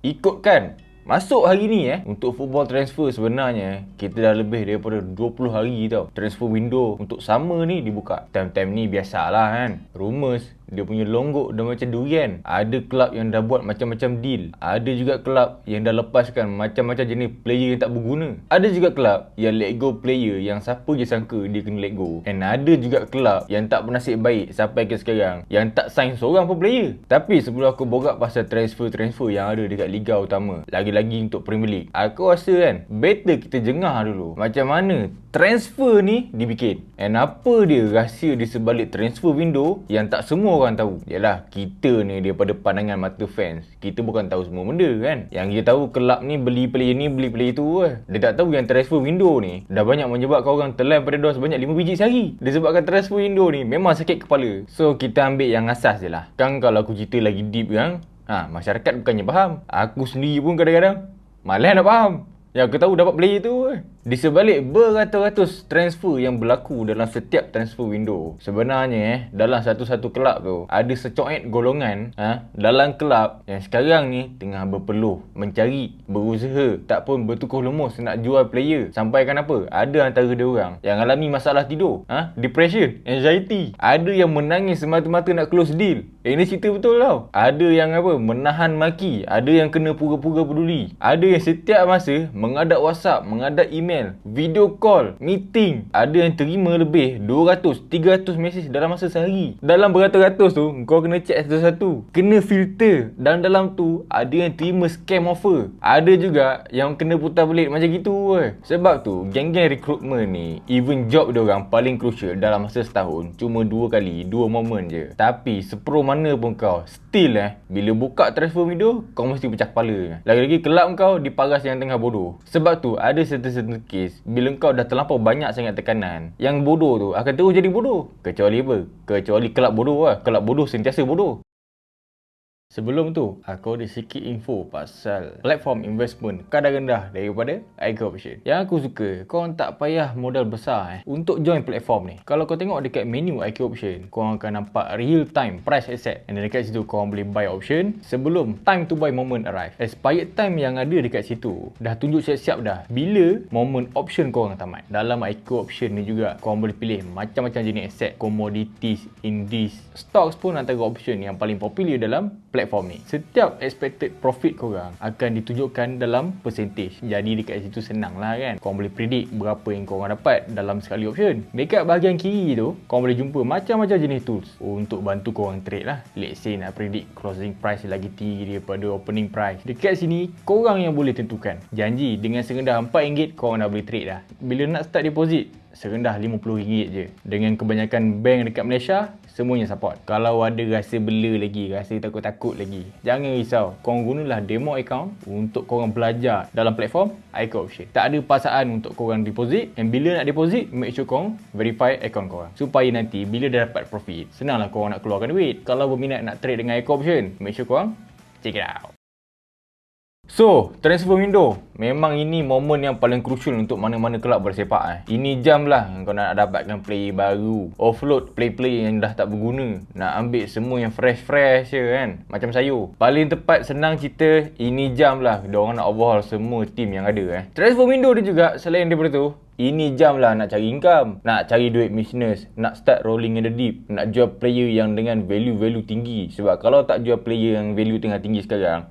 Ikutkan masuk hari ni untuk football transfer sebenarnya kita dah lebih daripada 20 hari tau. Transfer window untuk summer ni dibuka. Time-time ni biasalah kan. Rumours dia punya longgok dah macam durian. Ada kelab yang dah buat macam-macam deal. Ada juga kelab yang dah lepaskan macam-macam jenis player yang tak berguna. Ada juga kelab yang let go player yang siapa je sangka dia kena let go. And ada juga kelab yang tak bernasib baik sampai ke sekarang yang tak sign seorang pun player. Tapi sebelum aku borak pasal transfer-transfer yang ada dekat Liga Utama, lagi-lagi untuk Premier League, aku rasa kan better kita jengah dulu macam mana transfer ni dibikin. And apa dia rahsia di sebalik transfer window yang tak semua orang tahu. Yalah, kita ni daripada pandangan mata fans, kita bukan tahu semua benda kan. Yang kita tahu kelab ni beli player ni, beli player tu Dia tak tahu yang transfer window ni dah banyak menyebabkan orang telan pada dos sebanyak 5 biji sehari. Disebabkan transfer window ni memang sakit kepala. So kita ambil yang asas je lah. Kan kalau aku cerita lagi deep kan, masyarakat bukannya faham. Aku sendiri pun kadang-kadang malas nak faham. Yang aku tahu dapat player tu Di sebalik beratus-ratus transfer yang berlaku dalam setiap transfer window, sebenarnya dalam satu-satu kelab tu ada secoet golongan dalam kelab yang sekarang ni tengah berpeluh, mencari, berusaha, tak pun bertukar lumus nak jual player. Sampaikan apa? Ada antara dia orang yang alami masalah tidur, depression, anxiety. Ada yang menangis semata-mata nak close deal. Ini cerita betul tau. Ada yang menahan maki. Ada yang kena pura-pura peduli. Ada yang setiap masa mengadap WhatsApp, mengadap email, video call, meeting. Ada yang terima lebih 200, 300 mesej dalam masa sehari. Dalam beratus-ratus tu kau kena check satu-satu, kena filter. Dan dalam tu ada yang terima scam offer. Ada juga yang kena putar belit macam gitu Sebab tu geng-geng recruitment ni, even job dia orang paling crucial dalam masa setahun cuma 2 kali, 2 momen je. Tapi sepro mana pun kau, still bila buka transfer window kau mesti pecah kepala. Lagi-lagi kelab kau diparas yang tengah bodoh. Sebab tu ada certain case bila kau dah terlampau banyak sangat tekanan, yang bodoh tu akan terus jadi bodoh. Kecuali apa? Kecuali kelab bodoh Kelab bodoh sentiasa bodoh. Sebelum tu, aku ada sikit info pasal platform investment kadar rendah daripada iKo Option. Yang aku suka, kau tak payah modal besar untuk join platform ni. Kalau kau tengok dekat menu iKo Option, kau akan nampak real time price asset. Dan dekat situ kau boleh buy option sebelum time to buy moment arrive. Expired time yang ada dekat situ dah tunjuk siap-siap dah bila moment option kau orang tamat. Dalam iKo Option ni juga kau boleh pilih macam-macam jenis asset, commodities, indies, stocks pun antara option yang paling popular dalam platform ni. Setiap expected profit korang akan ditunjukkan dalam percentage. Jadi dekat situ senang lah kan. Korang boleh predict berapa yang korang dapat dalam sekali option. Dekat bahagian kiri tu, korang boleh jumpa macam-macam jenis tools untuk bantu korang trade lah. Let's say nak predict closing price lagi tinggi daripada opening price. Dekat sini, korang yang boleh tentukan. Janji dengan serendah RM4 korang dah boleh trade dah. Bila nak start deposit, serendah RM50 je. Dengan kebanyakan bank dekat Malaysia, semuanya support. Kalau ada rasa bela lagi, rasa takut-takut lagi, jangan risau. Korang gunalah demo account untuk korang belajar dalam platform iKo Option. Tak ada paksaan untuk korang deposit. Dan bila nak deposit, make sure korang verify account korang. Supaya nanti bila dah dapat profit, senanglah korang nak keluarkan duit. Kalau berminat nak trade dengan iKo Option, make sure korang check it out. So, transfer window memang ini momen yang paling crucial untuk mana-mana kelab bersepak. Ini jam lah kau nak dapatkan player baru, offload player-player yang dah tak berguna, nak ambil semua yang fresh je kan, macam sayur. Paling tepat senang cerita, ini jam lah diorang nak overhaul semua team yang ada Transfer window dia juga selain daripada tu, ini jam lah nak cari income, nak cari duit business, nak start rolling in the deep, nak jual player yang dengan value tinggi. Sebab kalau tak jual player yang value tengah tinggi sekarang,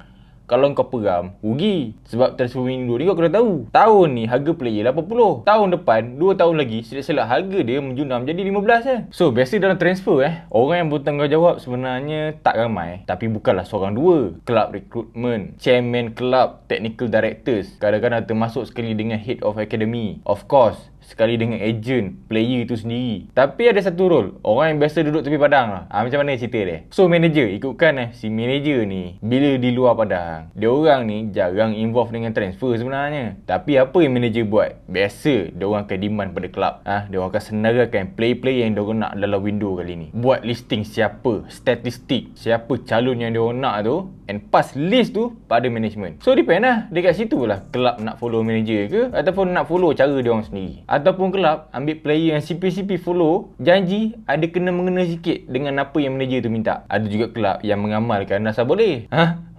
kalau kau peram, rugi. Sebab transfer window ni kau kena tahu, tahun ni harga player 80. Tahun depan, 2 tahun lagi, silap-silap harga dia menjunam jadi 15 So, biasa dalam transfer orang yang bertanggungjawab sebenarnya tak ramai. Tapi bukanlah seorang dua. Kelab recruitment, chairman kelab, technical directors, kadang-kadang termasuk sekali dengan head of academy. Of course, sekali dengan agent, player itu sendiri. Tapi ada satu role, orang yang biasa duduk tepi padang macam mana cerita dia? So, manager, ikutkan si manager ni, bila di luar padang, dia orang ni jarang involve dengan transfer sebenarnya. Tapi apa yang manager buat? Biasa, dia orang akan demand pada kelab. Dia orang akan senarakan play-play yang dia orang nak dalam window kali ni. Buat listing siapa, statistik, siapa calon yang dia orang nak tu, and pass list tu pada management. So, depend dekat situ lah kelab nak follow manager ke, ataupun nak follow cara dia orang sendiri. ataupun kelab ambil player yang CP-CP follow, janji ada kena-mengena sikit dengan apa yang manager tu minta. Ada juga kelab yang mengamalkan asal boleh.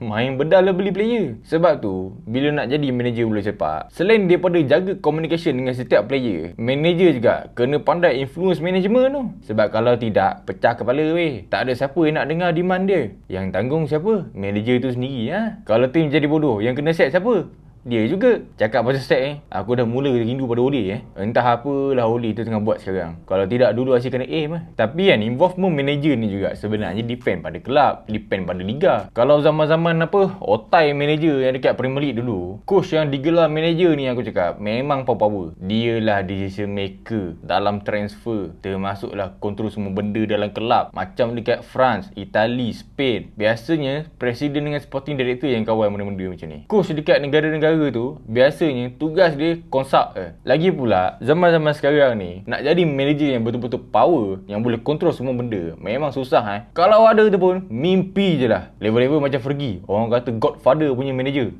Main bedal lah beli player. Sebab tu, bila nak jadi manager bola sepak, selain daripada jaga communication dengan setiap player, manager juga kena pandai influence management tu. Sebab kalau tidak, pecah kepala weh. Tak ada siapa yang nak dengar demand dia. Yang tanggung siapa? Manager tu sendiri. Kalau tim jadi bodoh, yang kena set siapa? Dia juga. Cakap pasal set aku dah mula rindu pada Oli Entah apalah Oli tu tengah buat sekarang. Kalau tidak dulu asyik kena aim Tapi kan involvement manager ni juga sebenarnya depend pada kelab, depend pada liga. Kalau zaman-zaman otai manager yang dekat Premier League dulu, coach yang digelar manager ni aku cakap memang power. Dia lah decision maker dalam transfer, termasuklah kontrol semua benda dalam kelab. Macam dekat France, Itali, Spain, biasanya presiden dengan sporting director yang kawal benda-benda macam ni. Coach dekat negara-negara tu biasanya tugas dia konsult Lagi pula zaman-zaman sekarang ni nak jadi manager yang betul-betul power, yang boleh kontrol semua benda, memang susah Kalau ada tu pun mimpi je lah. Level-level macam Fergie, orang kata Godfather punya manager.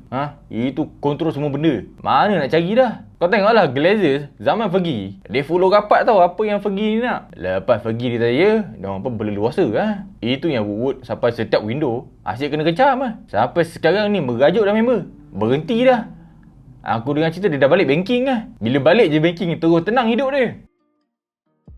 Itu kontrol semua benda. Mana nak cari dah. Kau tengoklah Glazers zaman Fergie, dia follow rapat tau apa yang Fergie ni nak. Lepas Fergie ditanya, diorang berleluasa Itu yang Woodward sampai setiap window asyik kena kecam Sampai sekarang ni merajuk dah member. Berhenti dah. Aku dengar cerita dia dah balik banking Bila balik je banking terus tenang hidup dia.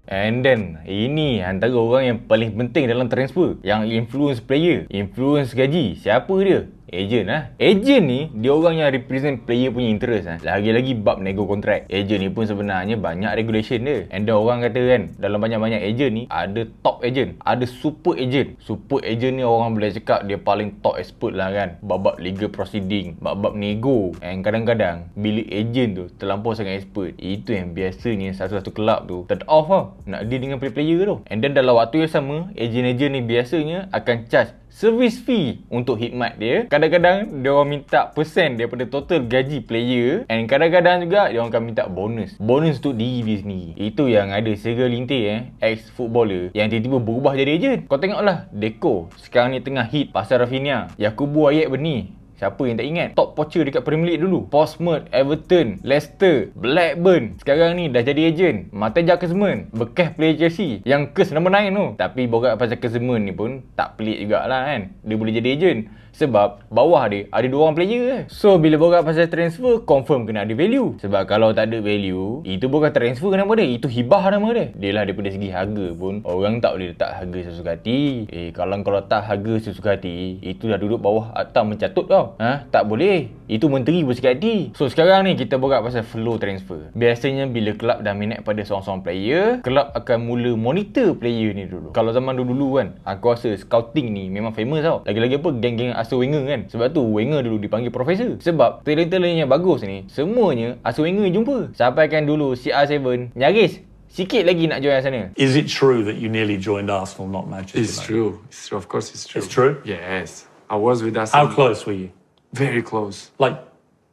And then, ini antara orang yang paling penting dalam transfer, yang influence player, influence gaji. Siapa dia? Agent Agent ni dia orang yang represent player punya interest Lagi-lagi bab nego kontrak. Agent ni pun sebenarnya banyak regulation dia. And then orang kata dalam banyak-banyak agent ni ada top agent, ada super agent. Super agent ni orang boleh cakap dia paling top expert lah bab-bab legal proceeding, bab-bab nego. And kadang-kadang bila agent tu terlampau sangat expert, itu yang biasanya satu-satu kelab tu turn off nak deal dengan player tu. And then dalam waktu yang sama, agent-agent ni biasanya akan charge service fee untuk khidmat dia. Kadang-kadang dia orang minta persen daripada total gaji player, and kadang-kadang juga dia orang akan minta bonus untuk diri dia sendiri. Itu yang ada segelintir ex-footballer yang tiba-tiba berubah jadi agent. Kau tengoklah Deco sekarang ni tengah hit pasal Rafinha. Yakubu Ayat Beni, siapa yang tak ingat? Top poacher dekat Premier League dulu. Portsmouth, Everton, Leicester, Blackburn. Sekarang ni dah jadi agent. Mateja Kezman, bekas player Chelsea yang kes nombor 9 tu. Tapi borak pasal Kezman ni pun tak pelik jugalah dia boleh jadi agent. Sebab bawah dia ada 2 orang player So bila borak pasal transfer, confirm kena ada value. Sebab kalau tak ada value, itu bukan transfer nama dia, itu hibah nama dia. Dia lah daripada segi harga pun, orang tak boleh letak harga sesuka hati. Kalau tak harga sesuka hati, itu dah duduk bawah atau mencatut tau. Tak boleh. Itu menteri bersikap hati. So sekarang ni kita borak pasal flow transfer. Biasanya bila kelab dah minat pada seorang-seorang player, kelab akan mula monitor player ni dulu. Kalau zaman dulu aku rasa scouting ni memang famous tau. Lagi-lagi apa, geng-geng asuh Wenger Sebab tu Wenger dulu dipanggil profesor. Sebab talent-talent yang bagus ni semuanya asuh Wenger jumpa. Sampaikan dulu CR7 nyaris sikit lagi nak join sana. Is it true that you nearly joined Arsenal, not Manchester It's United? true. It's true. Of course it's true. It's true? Yes. I was with How Arsenal. close were you? Very close. Like,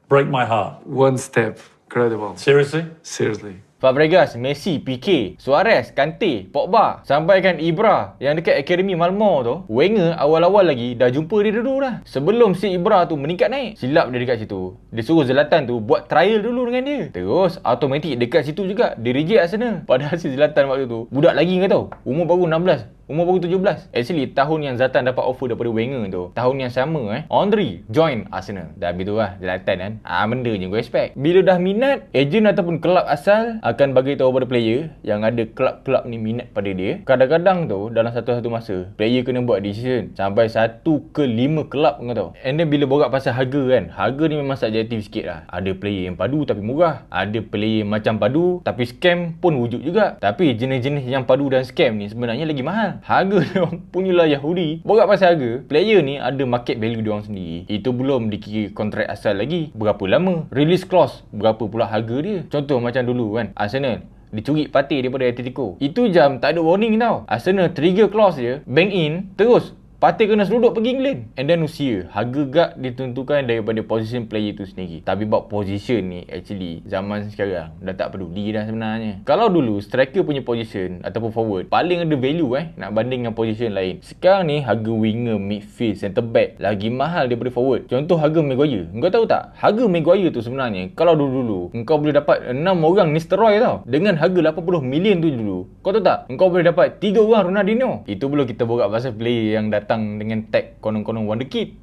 break my heart. One step. Incredible. Seriously? Seriously. Fabregas, Messi, Pique, Suarez, Kante, Pogba, sampaikan Ibra yang dekat Akademi Malmo tu, Wenger awal-awal lagi dah jumpa dia dulu dah. Sebelum si Ibra tu meningkat naik, silap dia dekat situ. Dia suruh Zlatan tu buat trial dulu dengan dia. Terus automatik dekat situ juga dia reject Arsenal. Padahal si Zlatan waktu tu budak lagi kau tahu, umur baru 16, umur baru 17. Actually tahun yang Zlatan dapat offer daripada Wenger tu, tahun yang sama Henry join Arsenal. Dah habis tu Zlatan benda je gue expect. Bila dah minat, ejen ataupun kelab asal akan bagi tahu pada player yang ada kelab-kelab ni minat pada dia. Kadang-kadang tu dalam satu-satu masa, player kena buat decision sampai 1 ke 5 kelab kau tahu. And then bila borak pasal harga harga ni memang subjektif sikit lah. Ada player yang padu tapi murah, ada player macam padu tapi scam pun wujud juga. Tapi jenis-jenis yang padu dan scam ni sebenarnya lagi mahal. Harga dia punyalah Yahudi. Borak pasal harga, player ni ada market value dia orang sendiri. Itu belum dikira kontrak asal lagi, berapa lama, release clause, berapa pula harga dia. Contoh macam dulu Arsenal dicuri Partey daripada Atletico. Itu jam tak ada warning tau. Arsenal trigger clause dia, bank in, terus Partey kena seruduk pergi England. And then usia, harga guard ditentukan daripada position player itu sendiri. Tapi bab position ni actually zaman sekarang dah tak peduli dah sebenarnya. Kalau dulu striker punya position ataupun forward paling ada value nak banding dengan position lain. Sekarang ni harga winger, midfield, centre back lagi mahal daripada forward. Contoh harga Maguire. Engkau tahu tak? Harga Maguire tu sebenarnya kalau dulu engkau boleh dapat 6 orang Nistelrooy tau. Dengan harga 80 million tu dulu. Kau tahu tak? Engkau boleh dapat 3 orang Ronaldinho. Itu belum kita borak pasal player yang datang dengan tag konon-konon wonderkid.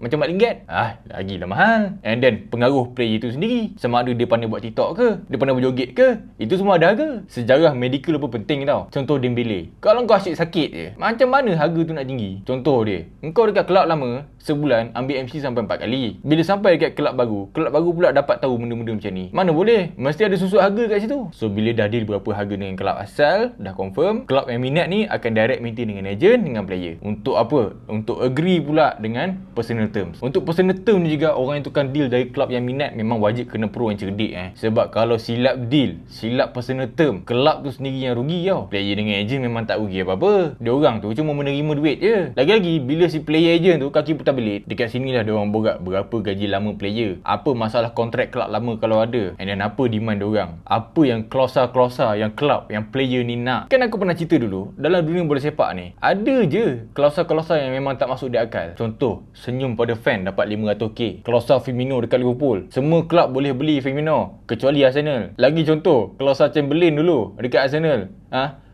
Macam Mat Lingard. Lagi dah mahal. And then pengaruh player itu sendiri. Sama ada dia pandai buat TikTok ke, dia pandai berjoget ke, itu semua ada harga. Sejarah medical pun penting tau. Contoh Dembele. Kalau kau asyik sakit je, macam mana harga tu nak tinggi? Contoh dia, engkau dekat kelab lama, sebulan ambil MC sampai 4 kali. Bila sampai dekat kelab baru pula dapat tahu benda-benda macam ni. Mana boleh? Mesti ada susut harga kat situ. So bila dah deal berapa harga dengan kelab asal, dah confirm, kelab yang minat ni akan direct meeting dengan agent, dengan player. Untuk apa? Untuk agree pula dengan personal terms. Untuk personal term ni juga, orang yang tukang deal dari kelab yang minat memang wajib kena pro yang cerdik Sebab kalau silap deal, silap personal term, kelab tu sendiri yang rugi tau. Player dengan agent memang tak rugi apa-apa. Diorang tu cuma menerima duit je. Lagi-lagi bila si player agent tu kaki putar belit, dekat sini lah diorang borak berapa gaji lama player, apa masalah kontrak kelab lama kalau ada, and then apa demand diorang, apa yang klausa-klausa yang kelab, yang player ni nak. Kan aku pernah cerita dulu, dalam dunia bola sepak ni ada je klausa-klausa yang memang tak masuk di akal. Contoh, senyum pada fan dapat 500k. Klausa Firmino dekat Liverpool, semua kelab boleh beli Firmino kecuali Arsenal. Lagi contoh, klausa Chamberlain dulu dekat Arsenal,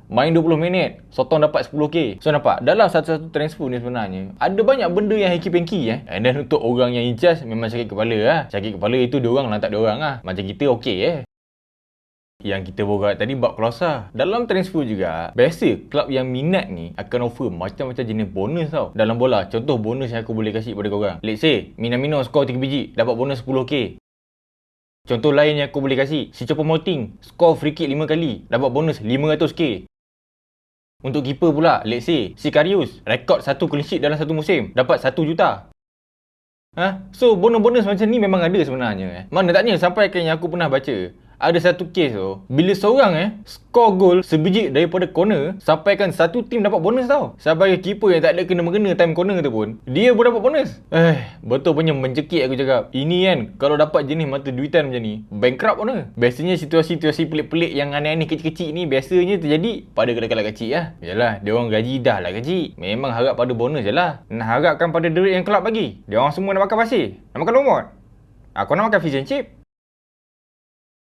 main 20 minit, Sotong dapat 10k. So nampak, dalam satu-satu transfer ni sebenarnya ada banyak benda yang hengki-pengki And then untuk orang yang in charge memang sakit kepala Sakit kepala itu diorang lah, tak diorang Macam kita okey Yang kita borak tadi bab klausa. Dalam transfer juga, biasa kelab yang minat ni akan offer macam-macam jenis bonus tau. Dalam bola, contoh bonus yang aku boleh kasih kepada korang. Let's say, Minamino skor 3 biji, dapat bonus 10k. Contoh lain yang aku boleh kasih, si Choupo-Moting skor free kick 5 kali, dapat bonus 500k. Untuk keeper pula, let's say, si Karius rekod 1 clean sheet dalam satu musim, dapat 1 juta. So, bonus-bonus macam ni memang ada sebenarnya Mana taknya, sampai kan yang aku pernah baca, ada satu kes tu, bila seorang skor gol sebiji daripada corner, sampaikan satu tim dapat bonus tau. Sampai keeper yang tak ada kena-mengena time corner tu pun, dia pun dapat bonus. Betul punya mencekik aku cakap. Ini kan, kalau dapat jenis mata duitan macam ni, bankrupt pun Biasanya situasi-situasi pelik-pelik yang aneh-aneh kecil-kecil ni biasanya terjadi pada kelab-kelab kecil Yalah, dia orang gaji dah lah kecil, memang harap pada bonus je lah. Nak harapkan pada duit yang kelab bagi, dia orang semua nak makan pasir, nak makan lumut. Aku nak makan fish and chip.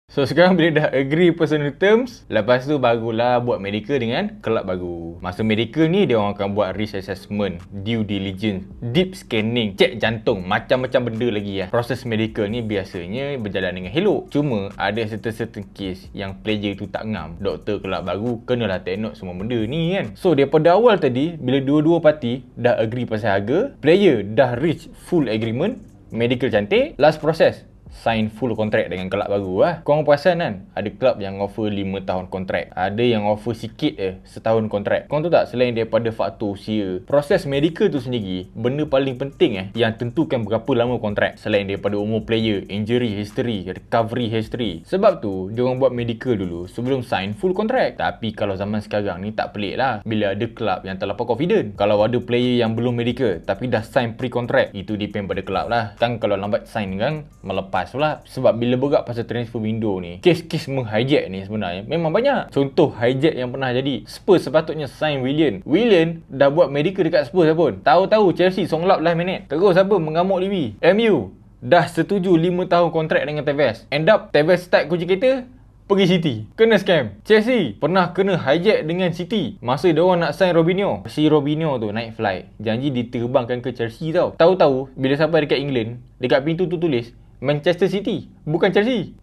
So sekarang bila dah agree personal terms, lepas tu barulah buat medical dengan kelab baru. Masa medical ni, dia orang akan buat risk assessment, due diligence, deep scanning, cek jantung, macam-macam benda lagi Proses medical ni biasanya berjalan dengan elok. Cuma ada certain case yang player tu tak ngam, doktor kelab baru kenalah take note semua benda ni So daripada awal tadi, bila dua-dua parti dah agree pasal harga, player dah reach full agreement, medical cantik, last process sign full kontrak dengan kelab baru Korang perasan kan, ada kelab yang offer 5 tahun kontrak, ada yang offer sikit setahun kontrak. Korang tahu tak, selain daripada faktor usia, proses medical tu sendiri benda paling penting yang tentukan berapa lama kontrak. Selain daripada umur player, injury history, recovery history. Sebab tu diorang buat medical dulu sebelum sign full kontrak. Tapi kalau zaman sekarang ni tak pelik lah, bila ada kelab yang terlampau confident. Kalau ada player yang belum medical tapi dah sign pre-contract, itu depend pada kelab lah. Kan kalau lambat sign kan, melepas pula. Sebab bila berat pasal transfer window ni, kes-kes menghijack ni sebenarnya memang banyak. Contoh hijack yang pernah jadi, Spurs sepatutnya sign Willian dah buat medical dekat Spurs pun, tahu-tahu Chelsea songlap last minute, terus apa mengamuk Levy. MU dah setuju 5 tahun kontrak dengan Tevez, end up Tevez start kunci kereta pergi City, kena scam. Chelsea pernah kena hijack dengan City masa diorang nak sign Robinho. Si Robinho tu naik flight, janji diterbangkan ke Chelsea tau. Tahu-tahu bila sampai dekat England, dekat pintu tu tulis Manchester City, bukan Chelsea.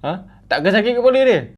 Tak ke sakit kepala dia?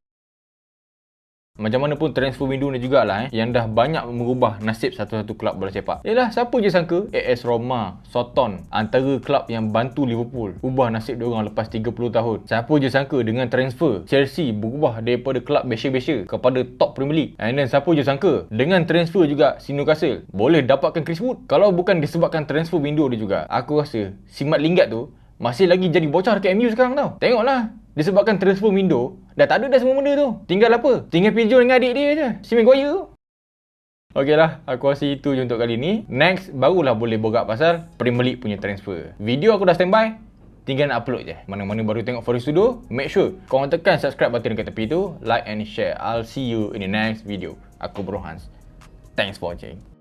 Macam mana pun transfer window ni jugalah yang dah banyak mengubah nasib satu-satu kelab bola sepak. Yalah, siapa je sangka AS Roma, Soton, antara kelab yang bantu Liverpool ubah nasib diorang lepas 30 tahun. Siapa je sangka dengan transfer Chelsea berubah daripada kelab besya-besya kepada top Premier League. And then siapa je sangka dengan transfer juga si Newcastle boleh dapatkan Chris Wood. Kalau bukan disebabkan transfer window dia juga, aku rasa si Mat Lingard tu masih lagi jadi bocah dekat MU sekarang tau. Tengoklah, disebabkan transfer window, dah tak ada dah semua benda tu. Tinggal apa? Tinggal Pigeon dengan adik dia je, si Maguire tu. Okey lah, aku rasa itu je untuk kali ni. Next, barulah boleh borak pasal Premier League punya transfer. Video aku dah standby, tinggal nak upload je. Mana-mana baru tengok Forest Studio, make sure korang tekan subscribe button dekat tepi tu, like and share. I'll see you in the next video. Aku Bro Hans. Thanks for watching.